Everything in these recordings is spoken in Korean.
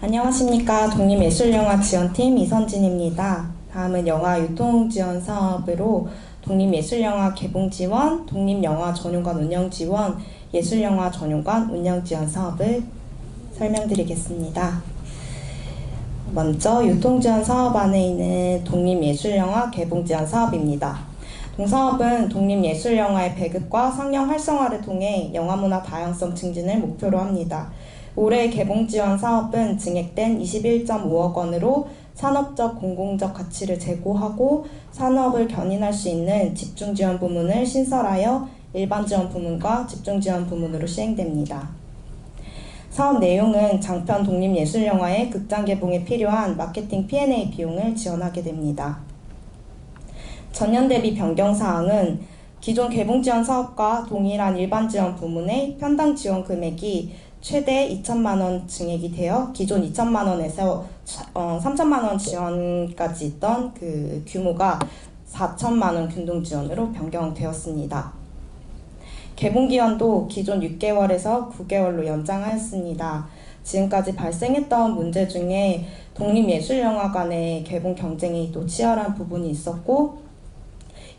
안녕하십니까. 독립예술영화 지원팀 이선진입니다. 다음은 영화 유통지원 사업으로 독립예술영화 개봉지원, 독립영화 전용관 운영지원, 예술영화 전용관 운영지원 사업을 설명드리겠습니다. 먼저 유통지원 사업 안에 있는 독립예술영화 개봉지원 사업입니다. 동사업은 독립예술영화의 배급과 상영 활성화를 통해 영화문화 다양성 증진을 목표로 합니다. 올해 개봉지원 사업은 증액된 21.5억 원으로 산업적 공공적 가치를 제고하고 산업을 견인할 수 있는 집중지원 부문을 신설하여 일반지원 부문과 집중지원 부문으로 시행됩니다. 사업 내용은 장편 독립예술영화의 극장 개봉에 필요한 마케팅 P&A 비용을 지원하게 됩니다. 전년 대비 변경사항은 기존 개봉지원 사업과 동일한 일반지원 부문의 편당 지원 금액이 최대 2천만 원 증액이 되어 기존 2천만 원에서 3천만 원 지원까지 있던 그 규모가 4천만 원 균등 지원으로 변경되었습니다. 개봉 기한도 기존 6개월에서 9개월로 연장하였습니다. 지금까지 발생했던 문제 중에 독립예술영화관의 개봉 경쟁이 또 치열한 부분이 있었고,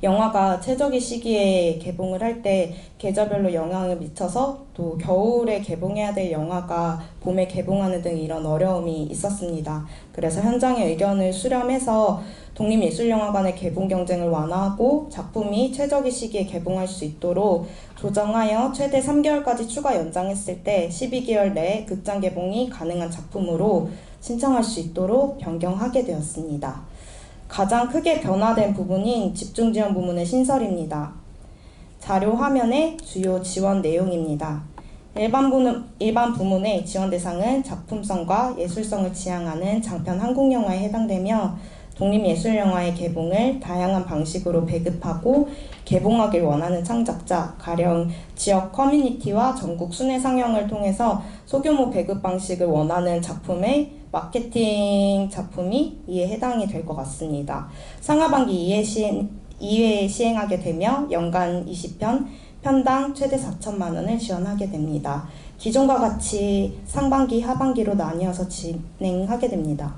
영화가 최적의 시기에 개봉을 할 때 계절별로 영향을 미쳐서 또 겨울에 개봉해야 될 영화가 봄에 개봉하는 등 이런 어려움이 있었습니다. 그래서 현장의 의견을 수렴해서 독립예술영화관의 개봉 경쟁을 완화하고 작품이 최적의 시기에 개봉할 수 있도록 조정하여 최대 3개월까지 추가 연장했을 때 12개월 내에 극장 개봉이 가능한 작품으로 신청할 수 있도록 변경하게 되었습니다. 가장 크게 변화된 부분인 집중지원 부문의 신설입니다. 자료 화면의 주요 지원 내용입니다. 일반 부문의 지원 대상은 작품성과 예술성을 지향하는 장편 한국영화에 해당되며 독립예술영화의 개봉을 다양한 방식으로 배급하고 개봉하길 원하는 창작자, 가령 지역 커뮤니티와 전국 순회 상영을 통해서 소규모 배급 방식을 원하는 작품의 마케팅 작품이 이에 해당이 될 것 같습니다. 상하반기 2회에 시행하게 되며 연간 20편, 편당 최대 4천만 원을 지원하게 됩니다. 기존과 같이 상반기, 하반기로 나뉘어서 진행하게 됩니다.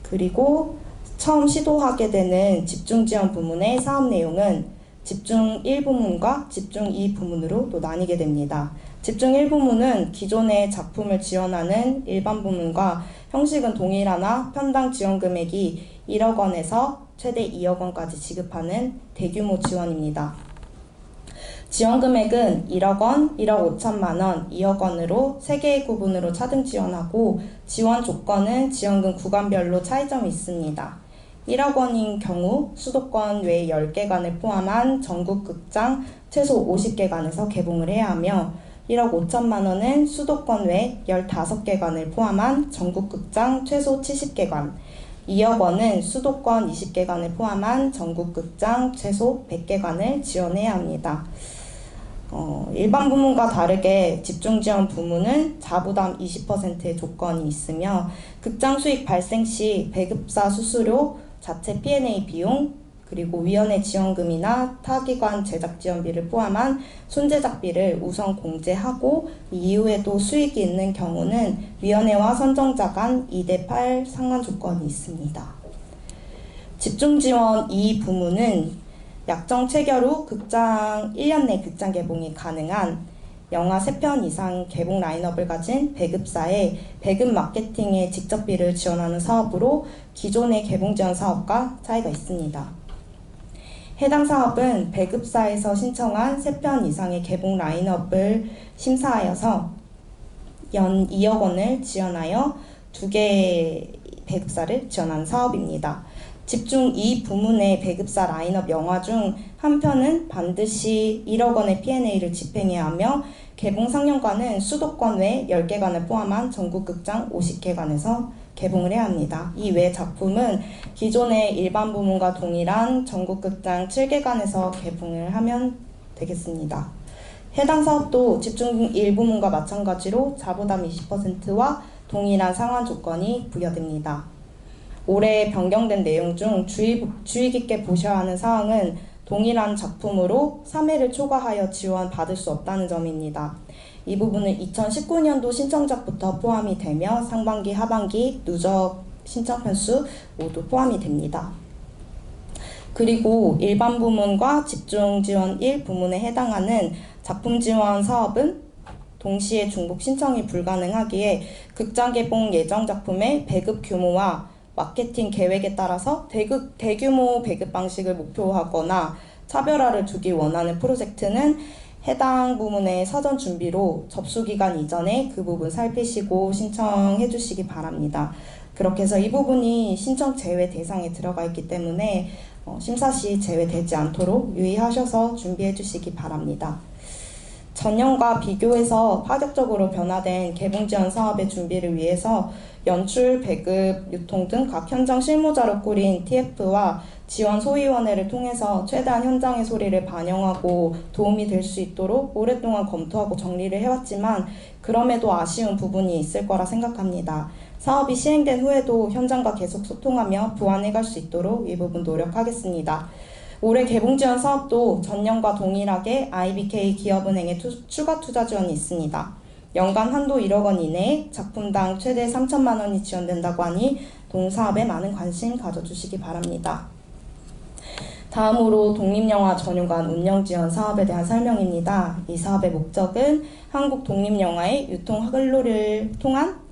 그리고 처음 시도하게 되는 집중지원 부문의 사업 내용은 집중 1부문과 집중 2부문으로 또 나뉘게 됩니다. 집중 1부문은 기존의 작품을 지원하는 일반 부문과 형식은 동일하나 편당 지원 금액이 1억 원에서 최대 2억 원까지 지급하는 대규모 지원입니다. 지원 금액은 1억 원, 1억 5천만 원, 2억 원으로 3개의 구분으로 차등 지원하고 지원 조건은 지원금 구간별로 차이점이 있습니다. 1억 원인 경우 수도권 외 10개관을 포함한 전국 극장 최소 50개관에서 개봉을 해야 하며 1억 5천만 원은 수도권 외 15개관을 포함한 전국 극장 최소 70개관, 2억 원은 수도권 20개관을 포함한 전국 극장 최소 100개관을 지원해야 합니다. 일반 부문과 다르게 집중지원 부문은 자부담 20%의 조건이 있으며 극장 수익 발생 시 배급사 수수료, 자체 P&A 비용, 그리고 위원회 지원금이나 타기관 제작 지원비를 포함한 순제작비를 우선 공제하고 이후에도 수익이 있는 경우는 위원회와 선정자 간 2대8 상환 조건이 있습니다. 집중지원 2부문은 약정 체결 후 극장 1년 내 극장 개봉이 가능한 영화 3편 이상 개봉 라인업을 가진 배급사의 배급 마케팅에 직접비를 지원하는 사업으로 기존의 개봉 지원 사업과 차이가 있습니다. 해당 사업은 배급사에서 신청한 3편 이상의 개봉 라인업을 심사하여서 연 2억 원을 지원하여 2개의 배급사를 지원하는 사업입니다. 집중 2부문의 배급사 라인업 영화 중 한 편은 반드시 1억 원의 P&A를 집행해야 하며 개봉 상영관은 수도권 외 10개관을 포함한 전국 극장 50개관에서 개봉을 해야 합니다. 이 외 작품은 기존의 일반 부문과 동일한 전국 극장 7개관에서 개봉을 하면 되겠습니다. 해당 사업도 집중 1부문과 마찬가지로 자부담 20%와 동일한 상환 조건이 부여됩니다. 올해 변경된 내용 중 주의 깊게 보셔야 하는 사항은 동일한 작품으로 3회를 초과하여 지원받을 수 없다는 점입니다. 이 부분은 2019년도 신청작부터 포함이 되며 상반기, 하반기 누적 신청 편수 모두 포함이 됩니다. 그리고 일반 부문과 집중 지원 1 부문에 해당하는 작품 지원 사업은 동시에 중복 신청이 불가능하기에 극장 개봉 예정 작품의 배급 규모와 마케팅 계획에 따라서 대규모 배급 방식을 목표하거나 차별화를 두기 원하는 프로젝트는 해당 부문의 사전 준비로 접수 기간 이전에 그 부분 살피시고 신청해 주시기 바랍니다. 그렇게 해서 이 부분이 신청 제외 대상에 들어가 있기 때문에 심사 시 제외되지 않도록 유의하셔서 준비해 주시기 바랍니다. 전년과 비교해서 파격적으로 변화된 개봉 지원 사업의 준비를 위해서 연출, 배급, 유통 등 각 현장 실무자로 꾸린 TF와 지원 소위원회를 통해서 최대한 현장의 소리를 반영하고 도움이 될 수 있도록 오랫동안 검토하고 정리를 해왔지만 그럼에도 아쉬운 부분이 있을 거라 생각합니다. 사업이 시행된 후에도 현장과 계속 소통하며 보완해갈 수 있도록 이 부분 노력하겠습니다. 올해 개봉 지원 사업도 전년과 동일하게 IBK 기업은행의 추가 투자 지원이 있습니다. 연간 한도 1억 원 이내에 작품당 최대 3천만 원이 지원된다고 하니 동사업에 많은 관심 가져주시기 바랍니다. 다음으로 독립영화 전용관 운영 지원 사업에 대한 설명입니다. 이 사업의 목적은 한국 독립영화의 유통 활로를 통한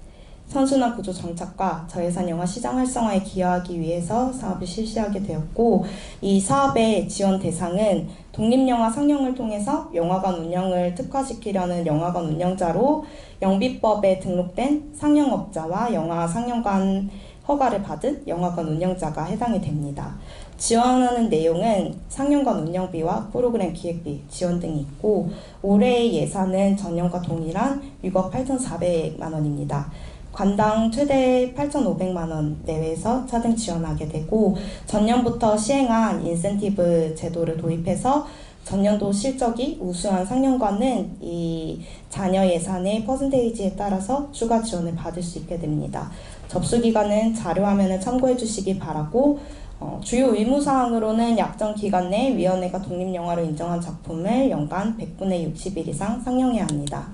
선순환 구조 정착과 저예산 영화 시장 활성화에 기여하기 위해서 사업을 실시하게 되었고, 이 사업의 지원 대상은 독립영화 상영을 통해서 영화관 운영을 특화시키려는 영화관 운영자로 영비법에 등록된 상영업자와 영화 상영관 허가를 받은 영화관 운영자가 해당이 됩니다. 지원하는 내용은 상영관 운영비와 프로그램 기획비, 지원 등이 있고, 올해의 예산은 전년과 동일한 6억 8,400만 원입니다. 관당 최대 8,500만 원 내외에서 차등 지원하게 되고, 전년부터 시행한 인센티브 제도를 도입해서 전년도 실적이 우수한 상영관은 이 잔여 예산의 퍼센테이지에 따라서 추가 지원을 받을 수 있게 됩니다. 접수 기간은 자료화면을 참고해 주시기 바라고, 주요 의무사항으로는 약정 기간 내 위원회가 독립영화로 인정한 작품을 연간 100분의 60일 이상 상영해야 합니다.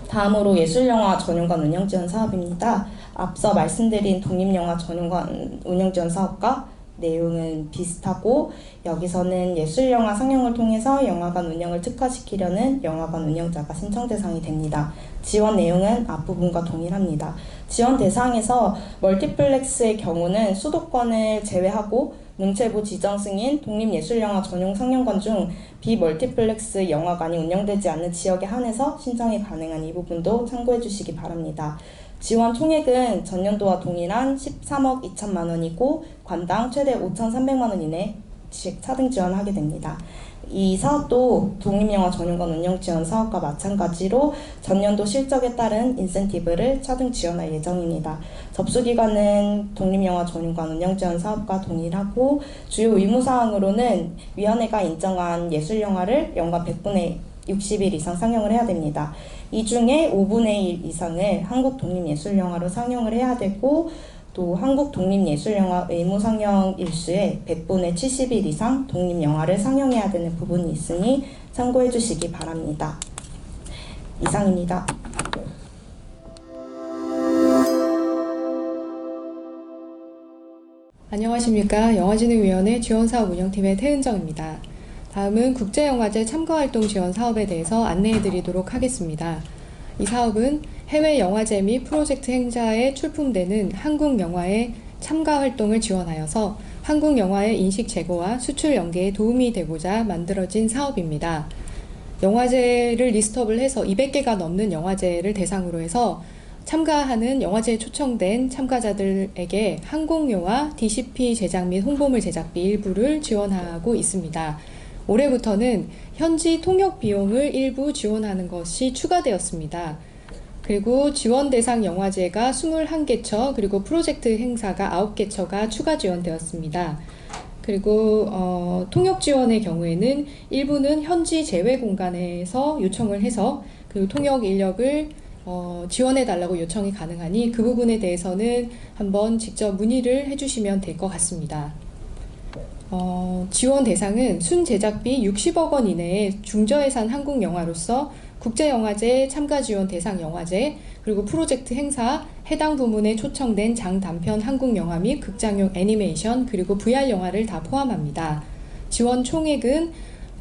다음으로 예술영화 전용관 운영지원 사업입니다. 앞서 말씀드린 독립영화 전용관 운영지원 사업과 내용은 비슷하고, 여기서는 예술영화 상영을 통해서 영화관 운영을 특화시키려는 영화관 운영자가 신청 대상이 됩니다. 지원 내용은 앞부분과 동일합니다. 지원 대상에서 멀티플렉스의 경우는 수도권을 제외하고 문체부 지정 승인 독립예술영화 전용 상영관 중 비멀티플렉스 영화관이 운영되지 않는 지역에 한해서 신청이 가능한 이 부분도 참고해 주시기 바랍니다. 지원 총액은 전년도와 동일한 13억 2천만 원이고 관당 최대 5,300만 원 이내 차등 지원하게 됩니다. 이 사업도 독립영화 전용관 운영 지원 사업과 마찬가지로 전년도 실적에 따른 인센티브를 차등 지원할 예정입니다. 접수 기간은 독립영화 전용관 운영 지원 사업과 동일하고, 주요 의무사항으로는 위원회가 인정한 예술영화를 연간 100분의 60일 이상 상영을 해야 됩니다. 이 중에 5분의 1 이상을 한국 독립예술영화로 상영을 해야 되고, 또 한국 독립예술영화 의무 상영 일수에 100분의 70일 이상 독립영화를 상영해야 되는 부분이 있으니 참고해 주시기 바랍니다. 이상입니다. 안녕하십니까. 영화진흥위원회 지원사업 운영팀의 태은정입니다. 다음은 국제영화제 참가활동 지원 사업에 대해서 안내해 드리도록 하겠습니다. 이 사업은 해외 영화제 및 프로젝트 행사에 출품되는 한국 영화의 참가 활동을 지원하여서 한국 영화의 인식 제고와 수출 연계에 도움이 되고자 만들어진 사업입니다. 영화제를 리스트업을 해서 200개가 넘는 영화제를 대상으로 해서 참가하는 영화제에 초청된 참가자들에게 항공료와 DCP 제작 및 홍보물 제작비 일부를 지원하고 있습니다. 올해부터는 현지 통역 비용을 일부 지원하는 것이 추가되었습니다. 그리고 지원 대상 영화제가 21개처, 그리고 프로젝트 행사가 9개처가 추가 지원되었습니다. 그리고 통역 지원의 경우에는 일부는 현지 제외 공간에서 요청을 해서 그 통역 인력을 지원해 달라고 요청이 가능하니 그 부분에 대해서는 한번 직접 문의를 해주시면 될 것 같습니다. 지원 대상은 순 제작비 60억 원 이내의 중저예산 한국 영화로서 국제영화제 참가 지원 대상 영화제, 그리고 프로젝트 행사, 해당 부문에 초청된 장단편 한국 영화 및 극장용 애니메이션, 그리고 VR 영화를 다 포함합니다. 지원 총액은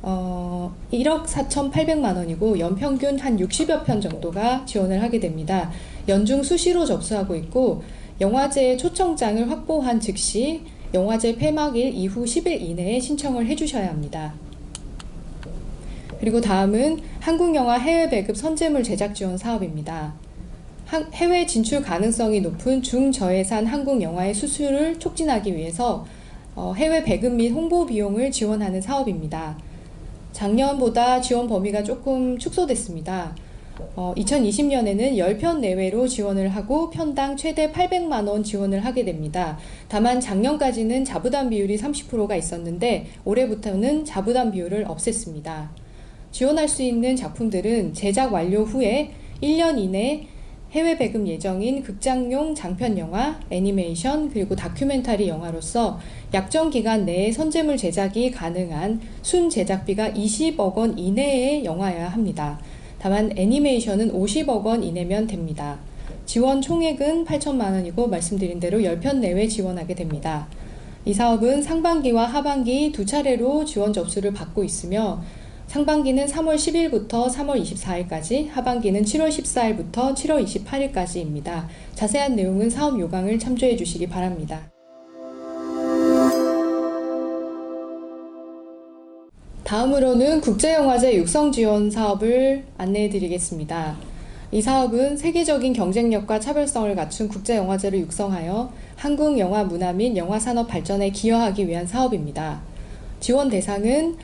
1억 4,800만 원이고 연평균 한 60여 편 정도가 지원을 하게 됩니다. 연중 수시로 접수하고 있고 영화제 초청장을 확보한 즉시 영화제 폐막일 이후 10일 이내에 신청을 해주셔야 합니다. 그리고 다음은 한국영화 해외 배급 선제물 제작 지원 사업입니다. 해외 진출 가능성이 높은 중저예산 한국 영화의 수출을 촉진하기 위해서 해외 배급 및 홍보 비용을 지원하는 사업입니다. 작년보다 지원 범위가 조금 축소됐습니다. 2020년에는 10편 내외로 지원을 하고 편당 최대 800만 원 지원을 하게 됩니다. 다만 작년까지는 자부담 비율이 30%가 있었는데 올해부터는 자부담 비율을 없앴습니다. 지원할 수 있는 작품들은 제작 완료 후에 1년 이내 해외 배급 예정인 극장용 장편 영화, 애니메이션, 그리고 다큐멘터리 영화로서 약정 기간 내에 선제물 제작이 가능한 순 제작비가 20억 원 이내의 영화여야 합니다. 다만 애니메이션은 50억 원 이내면 됩니다. 지원 총액은 8천만 원이고 말씀드린 대로 10편 내외 지원하게 됩니다. 이 사업은 상반기와 하반기 두 차례로 지원 접수를 받고 있으며 상반기는 3월 10일부터 3월 24일까지, 하반기는 7월 14일부터 7월 28일까지입니다. 자세한 내용은 사업 요강을 참조해 주시기 바랍니다. 다음으로는 국제영화제 육성 지원 사업을 안내해 드리겠습니다. 이 사업은 세계적인 경쟁력과 차별성을 갖춘 국제영화제를 육성하여 한국 영화 문화 및 영화산업 발전에 기여하기 위한 사업입니다. 지원 대상은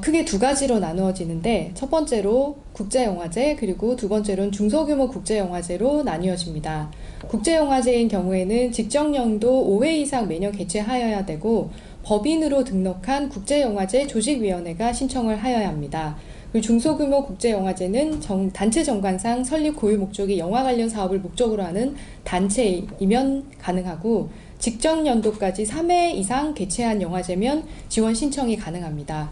크게 두 가지로 나누어지는데 첫 번째로 국제영화제, 그리고 두 번째로는 중소규모 국제영화제로 나뉘어집니다. 국제영화제인 경우에는 직정연도 5회 이상 매년 개최하여야 되고 법인으로 등록한 국제영화제 조직위원회가 신청을 하여야 합니다. 그리고 중소규모 국제영화제는 단체 정관상 설립 고유 목적이 영화 관련 사업을 목적으로 하는 단체이면 가능하고 직정연도까지 3회 이상 개최한 영화제면 지원 신청이 가능합니다.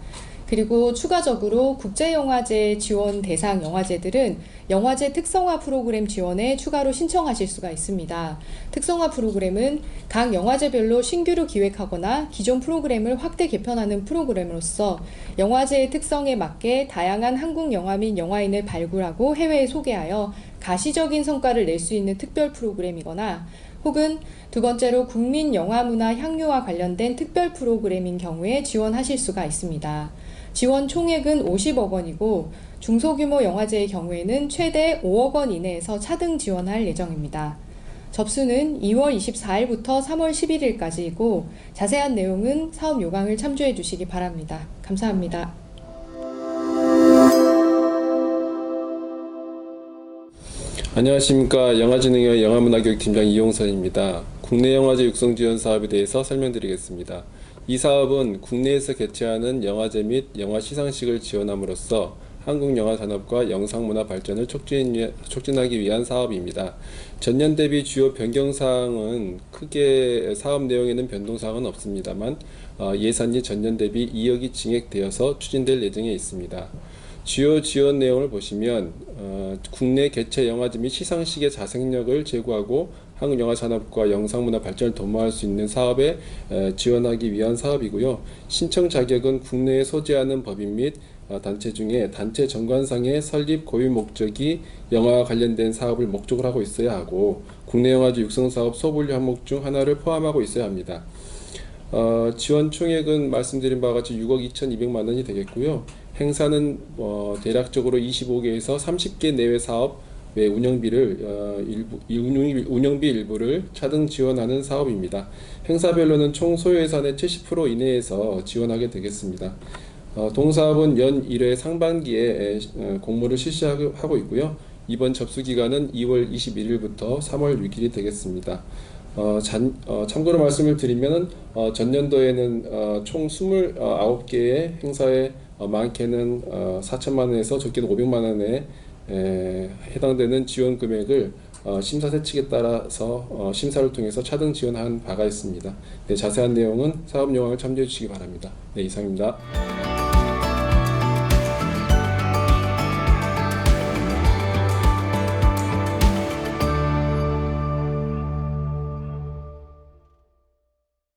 그리고 추가적으로 국제영화제 지원 대상 영화제들은 영화제 특성화 프로그램 지원에 추가로 신청하실 수가 있습니다. 특성화 프로그램은 각 영화제별로 신규로 기획하거나 기존 프로그램을 확대 개편하는 프로그램으로서 영화제의 특성에 맞게 다양한 한국 영화 및 영화인을 발굴하고 해외에 소개하여 가시적인 성과를 낼 수 있는 특별 프로그램이거나 혹은 두 번째로 국민 영화 문화 향유와 관련된 특별 프로그램인 경우에 지원하실 수가 있습니다. 지원 총액은 50억 원이고 중소규모 영화제의 경우에는 최대 5억 원 이내에서 차등 지원할 예정입니다. 접수는 2월 24일부터 3월 11일까지이고 자세한 내용은 사업 요강을 참조해 주시기 바랍니다. 감사합니다. 안녕하십니까. 영화진흥회 영화문화교육팀장 이용선입니다. 국내 영화제 육성 지원 사업에 대해서 설명드리겠습니다. 이 사업은 국내에서 개최하는 영화제 및 영화 시상식을 지원함으로써 한국 영화 산업과 영상문화 발전을 촉진하기 위한 사업입니다. 전년 대비 주요 변경사항은 크게 사업 내용에는 변동사항은 없습니다만 예산이 전년 대비 2억이 증액되어서 추진될 예정에 있습니다. 주요 지원 내용을 보시면 국내 개최 영화제 및 시상식의 자생력을 제고하고 한국 영화 산업과 영상문화 발전을 도모할 수 있는 사업에 지원하기 위한 사업이고요. 신청 자격은 국내에 소재하는 법인 및 단체 중에 단체 정관상의 설립 고유 목적이 영화와 관련된 사업을 목적으로 하고 있어야 하고 국내 영화제 육성 사업 소분류 항목 중 하나를 포함하고 있어야 합니다. 지원 총액은 말씀드린 바와 같이 6억 2,200만 원이 되겠고요. 행사는 대략적으로 25개에서 30개 내외 사업 외 운영비 일부를 차등 지원하는 사업입니다. 행사별로는 총 소요 예산의 70% 이내에서 지원하게 되겠습니다. 동사업은 연 1회 상반기에 공모를 실시하고 있고요. 이번 접수 기간은 2월 21일부터 3월 6일이 되겠습니다. 참고로 말씀을 드리면 전년도에는 총 29개의 행사에 많게는 4천만 원에서 적게는 500만 원에 해당되는 지원 금액을 심사세 측에 따라서 심사를 통해서 차등 지원한 바가 있습니다. 네, 자세한 내용은 사업 요강을 참조해 주시기 바랍니다. 네, 이상입니다.